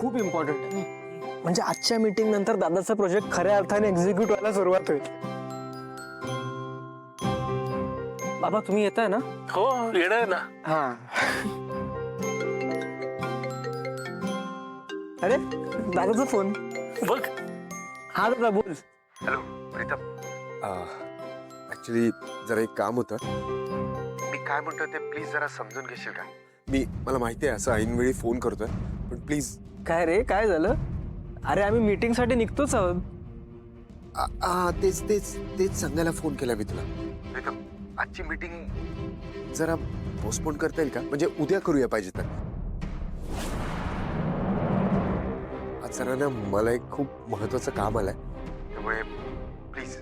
खूप इम्पॉर्टंट आहे. म्हणजे आजच्या मीटिंग नंतर दादाचा प्रोजेक्ट खऱ्या अर्थाने एक्झिक्यूट व्हायला सुरुवात होईल. बाबा तुम्ही येताय ना? हो येणार ना. हा. अरे दादाचा फोन. बघ. हा दादा बोल. हॅलो प्रीतम, ऍक्च्युली जरा एक काम होतं. मी काय म्हणतोय ते प्लीज जरा समजून घेशील का? मला माहिती आहे असं ऐनवेळी फोन करतोय, पण प्लीज. काय रे काय झालं? अरे आम्ही मीटिंग साठी निघतोच आहोत. तेच तेच तेच सांगायला फोन केला मी तुला. प्रीतम, आजची मीटिंग जरा पोस्टपोन करता येईल का? म्हणजे उद्या करूया पाहिजे तर. आज जरा ना मला एक खूप महत्वाचं काम आलंय, त्यामुळे प्लीज.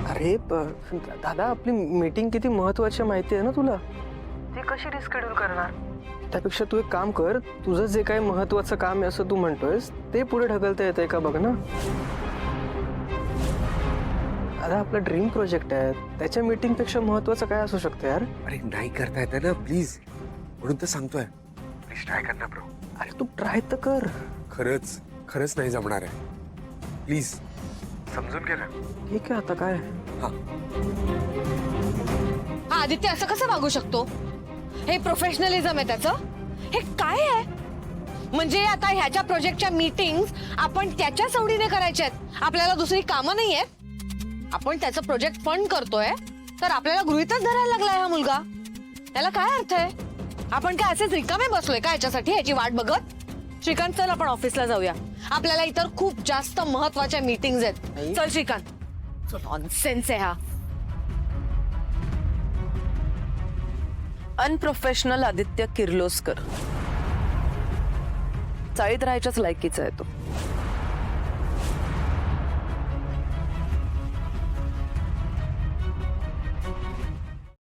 अरे दादा आपली मीटिंग किती महत्वाची माहिती आहे ना तुला. ती कशी रिस्केड्यूल करणार? त्यापेक्षा तू एक काम कर, तुझं जे काही महत्वाचं काम आहे असं तू म्हणतोयस ते पुढे ढकलता येतंय का बघ ना. दादा आपला ड्रीम प्रोजेक्ट आहे, त्याच्या मीटिंग पेक्षा महत्वाचं काय असू शकतं यार? अरे नाही करता येतं ना प्लीज, म्हणून तर सांगतोय. प्लीज ट्राय कर ना ब्रो. अरे तू ट्राय तर कर. खरंच खरंच नाही जमणार आहे, प्लीज समजून घे ना. ठीक आहे आता काय. हा आदित्य असं कसं वागू शकतो? हे प्रोफेशनलिझम आहे त्याचं? हे काय आहे? म्हणजे आता ह्याच्या प्रोजेक्टच्या मीटिंग्स आपण त्याच्या सवडीने करायच्या आहेत, आपल्याला दुसरी कामं नाही आहेत. आपण त्याचं प्रोजेक्ट फंड करतोय तर आपल्याला गृहीतच धरायला लागलाय हा मुलगा. त्याला काय अर्थ आहे? आपण काय असेच रिकामे बसलोय का याच्यासाठी, ह्याची वाट बघत? श्रीकांत चल आपण ऑफिसला जाऊया, आपल्याला इतर खूप जास्त महत्वाच्या मीटिंग्स आहेत. चल श्रीकांत. नॉनसेन्स आहे हा. अनप्रोफेशनल आदित्य किर्लोस्कर. चाळीत राहायच्याच लायकीचा आहे तो.